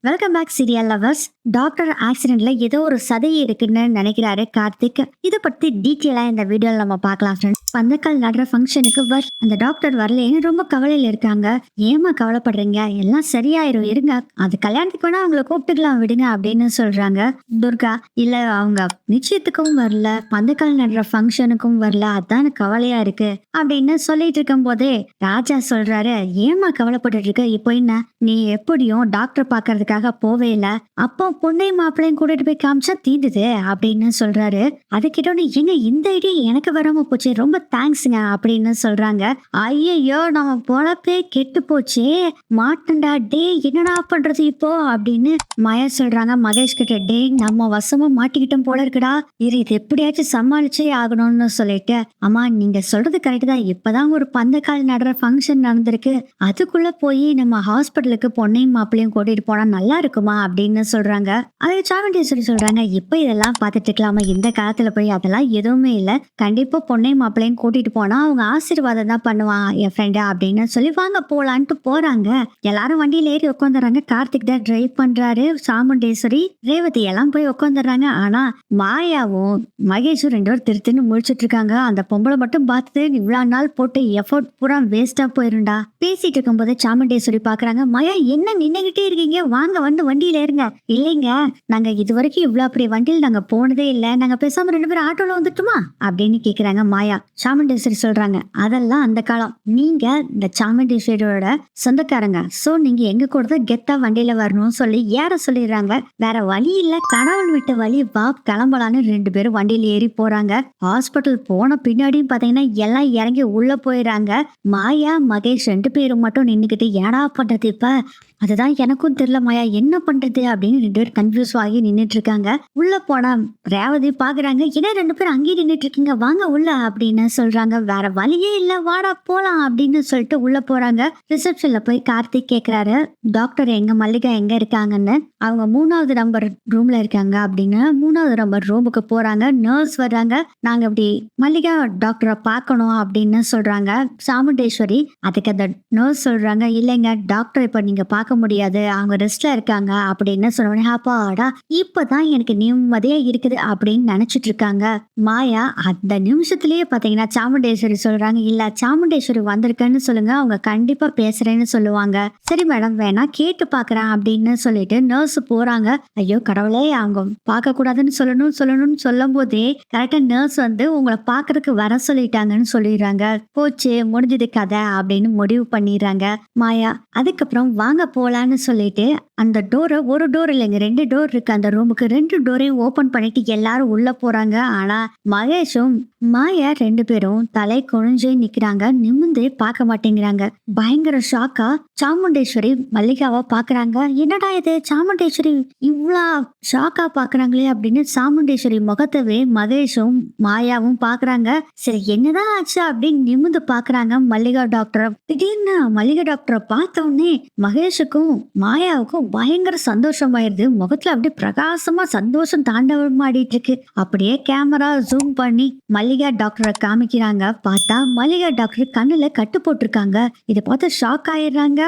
Welcome back serial lovers. Doctor ஆக்சிடென்ட்ல ஏதோ ஒரு சதை இருக்குன்னு நினைக்கிறாரு கார்த்திக். இதை பத்தி டீட்டெயிலா இந்த வீடியோல நம்ம பார்க்கலாம் ஃப்ரெண்ட்ஸ். பந்தக்கால் நடுற ஃபங்க்ஷனுக்கு அந்த டாக்டர் வரலன்னு ரொம்ப கவலையில இருக்காங்க. ஏமா கவலைப்படுறீங்க, எல்லாம் சரியாயிரும் இருங்க, அது கல்யாணத்துக்கு வேணா அவங்களை கூப்பிட்டுக்கலாம் விடுங்க அப்படின்னு சொல்றாங்க. துர்கா இல்ல, அவங்க நிச்சயத்துக்கும் வரல, பந்தக்கால் நடுற ஃபங்க்ஷனுக்கும் வரல, அதான் கவலையா இருக்கு அப்படின்னு சொல்லிட்டு இருக்கும் போதே ராஜா சொல்றாரு, ஏமா கவலைப்பட்டு இருக்க, இப்போ என்ன நீ எப்படியும் டாக்டர் பாக்குறதுக்காக போவே இல்ல, அப்போ பொண்ணையும் மாப்பிள்ளையும் கூட்டிட்டு போய் காமிச்சா தீந்துது அப்படின்னு சொல்றாரு. அது கிட்ட எங்க இந்த ஐடியா எனக்கு வராம போச்சு, ரொம்ப தேங்க்ஸ்ங்க அப்படின்னு சொல்றாங்க. ஐயோ நம்ம பொழப்பே கெட்டு போச்சே, மாட்டண்டா டே, என்னடா பண்றது இப்போ அப்படின்னு மாயா சொல்றாங்க மகேஷ் கிட்ட. டே நம்ம வசமா மாட்டிக்கிட்டோம் போல இருக்குடா, இது எப்படியாச்சும் சமாளிச்சே ஆகணும்னு சொல்லிட்டு, அம்மா நீங்க சொல்றது கரெக்ட் தான், இப்பதான் ஒரு பந்தக்கால் நடுற ஃபங்க்ஷன் நடந்திருக்கு, அதுக்குள்ள போய் நம்ம ஹாஸ்பிட்டலுக்கு பொண்ணையும் மாப்பிள்ளையும் கூட்டிட்டு போனா நல்லா இருக்குமா அப்படின்னு சொல்றாங்க. அது சாமுண்டேஸ்வரி சொல்றாங்க, இப்ப இதெல்லாம் பார்த்துட்டு இருக்கலாமா, இந்த காலத்துல போய் அதெல்லாம் எதுவுமே இல்ல, கண்டிப்பா பொண்ணையும் மாப்பிள்ளையும் கூட்டிட்டு போனா அவங்க ஆசீர்வாதம் தான் பண்ணுவான் என் ஃப்ரெண்டு அப்படின்னு சொல்லி வாங்க போலான்ட்டு போறாங்க. எல்லாரும் வண்டியில ஏறி உட்காந்துறாங்க. கார்த்திக் தான் டிரைவ் பண்றாரு. சாமுண்டேஸ்வரி ரேவதி எல்லாம் போய் உட்காந்துறாங்க. ஆனா மாயாவும் மகேஷும் ரெண்டு பேரும் திருத்தின்னு முடிச்சிட்டு இருக்காங்க. அந்த பொம்பளை மட்டும் பார்த்துட்டு இவ்வளவு நாள் போட்டு எஃபோர்ட் பூரா வேஸ்டா போயிருண்டா. பேசிட்டு இருக்கும் போது சாமுண்டேஸ்வரி பாக்குறாங்க. மாயா என்ன நின்னுகிட்டே இருக்கீங்க, வாங்க வந்து வண்டியில ஏறுங்க. இல்லைங்க, நாங்க இது வரைக்கும் இவ்வளவு அப்படி வண்டியில் நாங்க போனதே இல்ல, நாங்க பேசாம ரெண்டு பேரும் ஆட்டோல வந்துட்டுமா அப்படின்னு கேக்குறாங்க மாயா. சாமுண்டேஸ்வரி சொல்றாங்க, அதெல்லாம் அந்த காலம், நீங்க இந்த சாமுண்டேஸ்வரியோட சொந்தக்காரங்க, சோ நீங்க எங்க கூட தான் கெத்தா வண்டியில வரணும்னு சொல்லி ஏற சொல்லிடுறாங்க. வேற வழி இல்ல, கடவுள் விட்ட வழி வா கிளம்பலான்னு ரெண்டு பேரும் வண்டியில ஏறி போறாங்க. ஹாஸ்பிட்டல் போன பின்னாடியும் பாத்தீங்கன்னா எல்லாம் இறங்கி உள்ள போயிடுறாங்க. மாயா மகேஷ் ரெண்டு பேரும் மட்டும் நின்னுக்கிட்டு ஏடா பண்றது இப்ப, அதுதான் எனக்கும் தெரியல மாயா, என்ன பண்றது அப்படின்னு ரெண்டு பேரும் கன்ஃபியூஸ் ஆகி நின்றுட்டு இருக்காங்க. உள்ள போனா ரேவதி பாக்குறாங்க, என்ன ரெண்டு பேரும் அங்கேயே நின்றுட்டு இருக்கீங்க, வாங்க உள்ள அப்படின்னு சொல்றாங்க. வேற வழியே இல்ல, வாடா போலாம் அப்படின்னு சொல்லிட்டு உள்ள போறாங்க. ரிசப்ஷன்ல போய் கார்த்திக் கேக்குறாரு, டாக்டர் எங்க மல்லிகா எங்க இருக்காங்கன்னு. அவங்க 3வது நம்பர் ரூம்ல இருக்காங்க அப்படின்னு 3வது நம்பர் ரூமுக்கு போறாங்க. நர்ஸ் வர்றாங்க, நாங்க அப்படி மல்லிகா டாக்டரை பார்க்கணும் அப்படின்னு சொல்றாங்க. சாமுண்டேஸ்வரி அதுக்கு அந்த நர்ஸ் சொல்றாங்க, இல்லைங்க டாக்டர் இப்ப நீங்க பார்க்க முடியாது, அவங்க ரெஸ்ட்ல இருக்காங்க அப்படின்னு சொன்னோடனே அப்பாடா இப்பதான் எனக்கு நிம்மதியா இருக்குது அப்படின்னு நினைச்சிட்டு இருக்காங்க. மாயா அந்த நிமிஷத்திலேயே பாத்தீங்கன்னா சாமுண்டேஸ்வரி சொல்றாங்க, இல்ல சாமுண்டேஸ்வரி வந்திருக்கேன்னு சொல்லுங்க, அவங்க கண்டிப்பா பேசுறேன்னு சொல்லுவாங்க. சரி மேடம் வேணா கேட்டு பாக்குறேன் அப்படின்னு சொல்லிட்டு நர்ஸ் போறாங்க. ஐயோ கடவுளே, அவங்க பார்க்க கூடாதுன்னு சொல்லணும்னு சொல்லும் போதே கரெக்டா நர்ஸ் வந்து உங்களை பாக்குறதுக்கு வர சொல்லிட்டாங்கன்னு சொல்லிடுறாங்க. போச்சு முடிஞ்சது கதை அப்படின்னு முடிவு பண்ணிடுறாங்க மாயா. அதுக்கப்புறம் வாங்க போலான்னு சொல்லிட்டு அந்த டோரை, ஒரு டோர் இல்லைங்க ரெண்டு டோர் இருக்கு அந்த ரூமுக்கு, ரெண்டு டோரையும் ஓபன் பண்ணிட்டு எல்லாரும் உள்ள போறாங்க. ஆனா மகேஷும் மாயா ரெண்டு பேரும் தலை குனிஞ்சே நிக்கிறாங்க, நிமிந்து பார்க்க மாட்டேங்கிறாங்க. பயங்கர ஷாக்கா சாமுண்டேஸ்வரி மல்லிகாவை பாக்குறாங்க. என்னடா இது, சாமுண்டேஸ்வரி இவ்வளா ஷாக்கா பாக்குறாங்களே அப்படின்னு சாமுண்டேஸ்வரி முகத்தவே மகேஷும் மாயாவும் பாக்குறாங்க. சரி என்னதான் ஆச்சு அப்படின்னு நிமிந்து பாக்குறாங்க மல்லிகா டாக்டர். திடீர்னு மல்லிகா டாக்டரை பார்த்த உடனே மகேஷுக்கும் மாயாவுக்கும் பயங்கர சந்தோஷமாயிருது. முகத்துல அப்படியே பிரகாசமா சந்தோஷம் தாண்டவம் ஆடிட்டு இருக்கு. அப்படியே கேமரா ஜூம் பண்ணி மல்லிகா டாக்டரை காமிக்கிறாங்க. பார்த்தா மல்லிகா டாக்டர் கண்ணுல கட்டு போட்டிருக்காங்க. இதை பார்த்து ஷாக் ஆயிடுறாங்க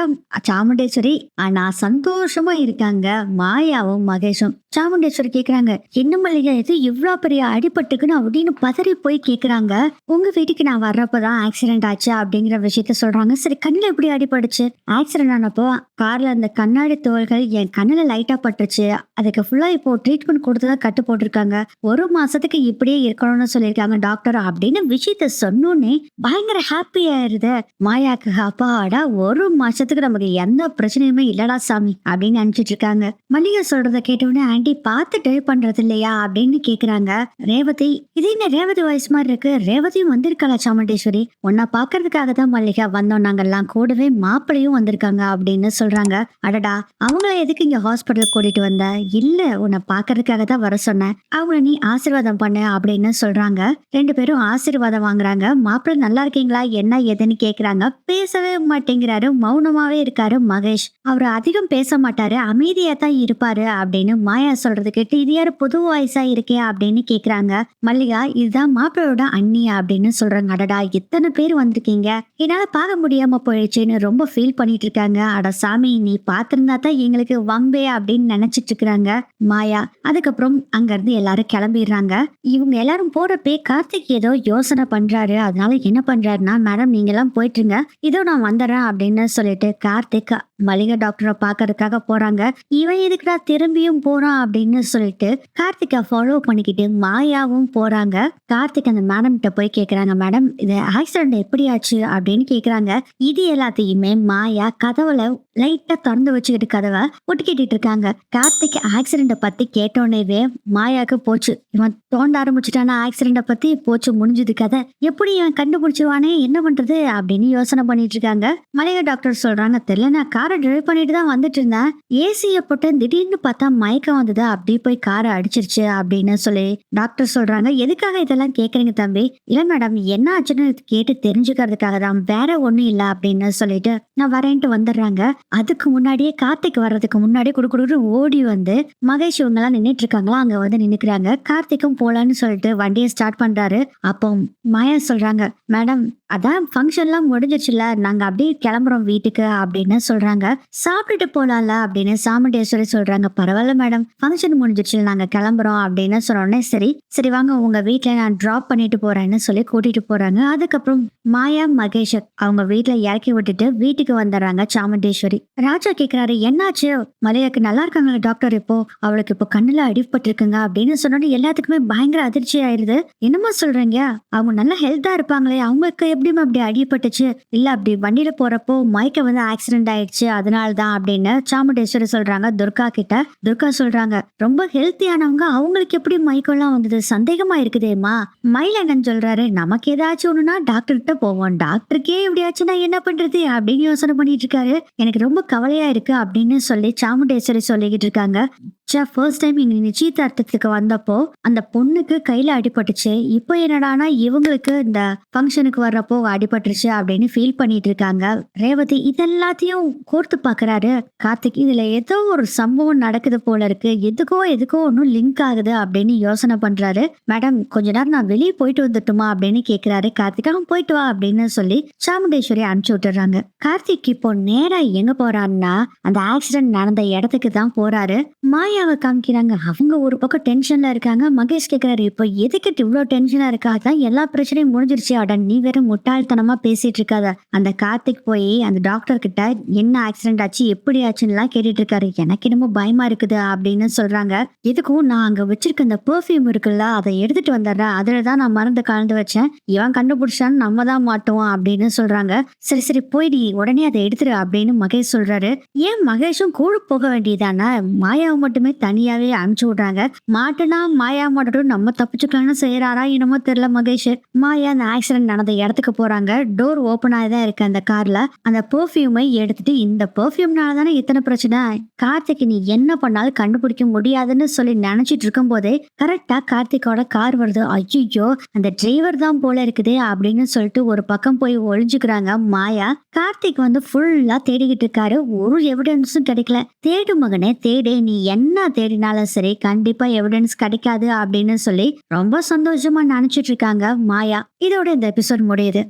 சாமுண்டேஸ்வரி. ஆனா சந்தோஷமா இருக்காங்க மாயாவும் மகேஷும். சாமுண்டேஸ்வரி கேக்குறாங்க, என்ன மல்லிகா இது இவ்வளவு பெரிய அடிபட்டுக்குன்னு அப்படின்னு பதறி போய் கேக்குறாங்க. உங்க வீட்டுக்கு நான் வர்றப்பதான் ஆக்சிடென்ட் ஆச்சு அப்படிங்கிற விஷயத்த சொல்றாங்க. சரி கண்ணுல எப்படி அடிபடுச்சு, ஆக்சிடென்ட் ஆனப்போ கார்ல அந்த கண்ணாடி தோள்கள் என் கண்ணுல லைட்டா பட்டுச்சு, அதுக்கு ஃபுல்லா இப்போ ட்ரீட்மெண்ட் கொடுத்துதான் கட்டு போட்டிருக்காங்க, 1 மாசத்துக்கு இப்படியே இருக்கணும்னு சொல்லியிருக்காங்க டாக்டர் அப்படின்னு விஷயத்த சொன்னோன்னே பயங்கர ஹாப்பி ஆயிருது மாயாக்கு. அப்பாடா 1 மாசத்துக்கு நமக்கு எந்த பிரச்சனையுமே இல்லடா சாமி அப்படின்னு நினைச்சிட்டு இருக்காங்க. மல்லிகை சொல்றத கேட்டவுடனே, ஆண்டி பார்த்து ட்ரைவ் பண்றது இல்லையா அப்படின்னு கேக்குறாங்க. ரேவதி, இது என்ன ரேவதி வாய்ஸ் மாதிரி இருக்கு, ரேவதியும் வந்திருக்காளா சாமுண்டேஸ்வரி, உன்னை பாக்குறதுக்காக தான் மல்லிகா வந்தோம் நாங்கெல்லாம், கூடவே மாப்பிளையும் வந்திருக்காங்க அப்படின்னு சொல்றாங்க. அடடா அவங்கள எதுக்கு இங்க ஹாஸ்பிட்டல் கூட்டிட்டு வந்த, இல்ல உன்னை பாக்குறதுக்காக தான் வர சொன்னேன், அவங்கள நீ ஆசீர்வாதம் பண்ணு அப்படின்னு சொல்றாங்க. ரெண்டு பேரும் ஆசீர்வாதம் வாங்குறாங்க. மாப்பிள்ளை நல்லா இருக்கீங்களா என்ன ஏதுன்னு கேக்குறாங்க. பேசவே மாட்டேங்கிறாரு, மௌனமாவே இருக்காரு மகேஷ். அவரு அதிகம் பேச மாட்டாரு, அமைதியா தான் இருப்பாரு அப்படின்னு மாயா சொல்றது கேட்டு, இது யாரு புது வாய்ஸா இருக்கே அப்படின்னு கேக்குறாங்க. மல்லிகா, இதுதான் மாப்பிள்ளையோட அண்ணி அப்படின்னு சொல்றாங்க. அடடா இத்தனை பேர் வந்திருக்கீங்க, என்னால பார்க்க முடியாம போயிடுச்சுன்னு ரொம்ப ஃபீல் பண்ணிட்டு இருக்காங்க. அட சாமி சாமி நீ பாத்திருந்தா தான் எங்களுக்கு வம்பே அப்படின்னு நினைச்சிட்டு இருக்கிறாங்க மாயா. அதுக்கப்புறம் அங்க இருந்து எல்லாரும் கிளம்பிடுறாங்க. இவங்க எல்லாரும் போறப்பே கார்த்திக் ஏதோ யோசனை பண்றாரு. அதனால என்ன பண்றாருன்னா, மேடம் நீங்க எல்லாம் போயிட்டுருங்க, இதோ நான் வந்துடுறேன் அப்படின்னு சொல்லிட்டு கார்த்திக் மளிகை டாக்டரை பாக்குறதுக்காக போறாங்க. இவன் எதுக்குடா திரும்பியும் போறான் அப்படின்னு சொல்லிட்டு கார்த்திகை ஃபாலோ பண்ணிக்கிட்டு மாயாவும் போறாங்க. கார்த்திக் அந்த மேடம் கிட்ட போய் கேக்குறாங்க, மேடம் இது ஆக்சிடென்ட் எப்படி ஆச்சு அப்படின்னு கேக்குறாங்க. இது எல்லாத்தையுமே மாயா கதவுல லைட்டா திறந்து வச்சுக்கிட்டு கதவை ஒட்டுக்கிட்டு இருக்காங்க. கார்த்திக் ஆக்சிடென்ட பத்தி கேட்டோன்னே மாயாக்கு போச்சு, இவன் தோண்ட ஆரம்பிச்சுட்டானா ஆக்சிடென்ட பத்தி, போச்சு முடிஞ்சது கதை, எப்படி இவன் கண்டுபிடிச்சிருவானே என்ன பண்றது அப்படின்னு யோசனை பண்ணிட்டு இருக்காங்க. மளிகை டாக்டர் சொல்றாங்க, தெரியல நான் காரை டிரைவ் பண்ணிட்டு தான் வந்துட்டு இருந்தேன், ஏசிய போட்டு திடீர்னு பார்த்தா மயக்கம் வந்தது, அப்படி போய் காரை அடிச்சிருச்சு அப்படின்னு சொல்லி டாக்டர் சொல்றாங்க. எதுக்காக இதெல்லாம் கேக்குறீங்க தம்பி? இல்ல மேடம் என்ன ஆச்சுன்னு கேட்டு தெரிஞ்சுக்கிறதுக்காக தான், வேற ஒண்ணும் இல்ல அப்படின்னு சொல்லிட்டு நான் வரேன்ட்டு வந்துடுறாங்க. அதுக்கு முன்னாடியே கார்த்திக் வர்றதுக்கு முன்னாடி குடுக்குடு ஓடி வந்து மகேஷ் இவங்க எல்லாம் நின்னுட்டு இருக்காங்களா, அங்க வந்து நின்னுக்கிறாங்க. கார்த்திக்கும் போலான்னு சொல்லிட்டு வண்டியை ஸ்டார்ட் பண்றாரு. அப்போ மாயா சொல்றாங்க, மேடம் அதான் ஃபங்க்ஷன் எல்லாம் முடிஞ்சிருச்சுல, நாங்க அப்படியே கிளம்புறோம் வீட்டுக்கு அப்படின்னு சொல்றாங்க. சாப்பிட்டுட்டு போலாம்ல அப்படின்னு சாமுண்டேஸ்வரி சொல்றாங்க. பரவாயில்ல மேடம் ஃபங்க்ஷன் முடிஞ்சிருச்சு நாங்க கிளம்புறோம் அப்படின்னு சொன்னோடனே சரி சரி வாங்க உங்க வீட்டுல நான் டிராப் பண்ணிட்டு போறேன்னு சொல்லி கூட்டிட்டு போறாங்க. அதுக்கப்புறம் மாயா மகேஷ் அவங்க வீட்டுல இறக்கி விட்டுட்டு வீட்டுக்கு வந்துடுறாங்க சாமுண்டேஸ்வரி. ராஜா கேக்குறாரு, என்னாச்சு மலையாக்கு நல்லா இருக்காங்க டாக்டர், இப்போ அவளுக்கு இப்போ கண்ணுல அடிபட்டிருக்குங்க அப்படின்னு சொன்னோட எல்லாத்துக்குமே பயங்கர அதிர்ச்சி ஆயிருது. என்னமா சொல்றீங்க, அவங்க நல்லா ஹெல்த்தா இருப்பாங்களே, அவங்களுக்கு எப்படிமா அப்படி அடிபட்டுச்சு? இல்ல அப்படி வண்டியில போறப்போ மயக்க வந்து ஆக்சிடென்ட் ஆயிடுச்சு அதனாலதான் அப்படின்னு சாமுண்டேஸ்வரி சொல்றாங்க துர்கா கிட்ட. துர்கா சொல்றாங்க, ரொம்ப ஹெல்த்தியானவங்க அவங்களுக்கு எப்படி மயக்கம்லாம் வந்தது, சந்தேகமா இருக்குதேம்மா. மயிலண்ணன் சொல்றாரு, நமக்கு ஏதாச்சும் ஒண்ணுன்னா டாக்டர் கிட்ட போவோம், டாக்டருக்கே இப்படி ஆச்சுன்னா என்ன பண்றது அப்படின்னு யோசனை பண்ணிட்டு இருக்காரு. எனக்கு ரொம்ப கவலையா இருக்கு அப்படின்னு சொல்லி சாமுண்டேஸ்வரி சொல்லிக்கிட்டு இருக்காங்க. ஃபர்ஸ்ட் டைம் இங்க நிச்சயதார்த்தத்துக்கு வந்தப்போ அந்த பொண்ணுக்கு கையில அடிபட்டுச்சு, இப்போ என்னடானா இவங்களுக்கு இந்த ஃபங்க்ஷனுக்கு வர்றப்போ அடிபட்டுருச்சு அப்படின்னு ஃபீல் பண்ணிட்டு இருக்காங்க. ரேவதி இதெல்லாத்தையும் கோர்த்து பாக்குறாரு கார்த்திக். இதுல ஏதோ ஒரு சம்பவம் நடக்குது போல இருக்கு, எதுக்கோ ஒன்னும் லிங்க் ஆகுது அப்படின்னு யோசனை பண்றாரு. மேடம் கொஞ்ச நேரம் நான் வெளியே போயிட்டு வந்துட்டுமா அப்படின்னு கேக்குறாரு கார்த்திக். போயிட்டு வா அப்படின்னு சொல்லி சாமுண்டேஸ்வரி அனுப்பிச்சு விட்டுறாங்க. கார்த்திக் இப்போ நேரா எங்க போறாருன்னா அந்த ஆக்சிடென்ட் நடந்த இடத்துக்கு தான் போறாரு. மாயாவை காமிக்கிறாங்க. அவங்க ஒரு பக்கம் டென்ஷன்ல இருக்காங்க. மகேஷ் கேக்குறாரு, இப்போ எதுக்கு இவ்வளவு டென்ஷனா இருக்கா, அதான் எல்லா பிரச்சனையும் முடிஞ்சிருச்சு, அட நீ வேற முட்டாள்தனமா பேசிட்டு இருக்காத. அந்த கார்த்திக் போய் அந்த டாக்டர் கிட்ட என்ன ஆக்சிடென்ட் ஆச்சு எப்படி ஆச்சுன்னு கேட்டுட்டு இருக்காரு. எனக்கு என்னமோ பயமா இருக்குது அப்படின்னு சொல்றாங்க. எதுக்கும் நான் அங்க வச்சிருக்க அந்த பெர்ஃபியூம் இருக்குல்ல அதை எடுத்துட்டு வந்துடுறேன், அதுலதான் நான் மருந்து கலந்து வச்சேன், இவன் கண்டுபிடிச்சான்னு நம்ம தான் மாட்டுவோம் அப்படின்னு சொல்றாங்க. சரி சரி போயிடி உடனே அதை எடுத்துரு அப்படின்னு மகேஷ் சொல்றாரு. ஏன் மகேஷும் கூட போக வேண்டியதானே, மாயாவை மட்டுமே தனியாவே அனுப்பிச்சு விடுறாங்க. மாட்டுனா மாயா மட்டும் நம்ம தப்பிச்சுக்கலாம்னு செய்யறாரா என்னமோ தெரியல மகேஷ். மாயா அந்த ஆக்சிடென்ட் நடந்த இடத்துக்கு போறாங்க. டோர் ஓபன் ஆகிதான் இருக்கு அந்த கார்ல. அந்த பெர்ஃபியூமை எடுத்துட்டு, இந்த பெர்ஃபியூம்னால தானே இத்தனை பிரச்சனை, கார்த்திக் நீ என்ன பண்ணாலும் கண்டுபிடிக்க முடியாதுன்னு சொல்லி நினைச்சிட்டு இருக்கும் போதே கரெக்டா கார்த்திகோட கார் வருது. ஐயோ அந்த டிரைவர் தான் போல இருக்குதே அப்படின்னு சொல்லிட்டு ஒரு பக்கம் போய் ஒளிஞ்சுக்கிறாங்க மாயா. கார்த்திக் வந்து ஃபுல்லா தேடிக்கிட்டு இருக்காரு. ஒரு எவிடன்ஸும் கிடைக்கல. தேடு மகனே தேடு, நீ என்ன தேடினாலும் சரி கண்டிப்பா எவிடன்ஸ் கிடைக்காது அப்படின்னு சொல்லி ரொம்ப சந்தோஷமா நினைச்சிட்டு இருக்காங்க மாயா. இதோட இந்த எபிசோட் முடியுது.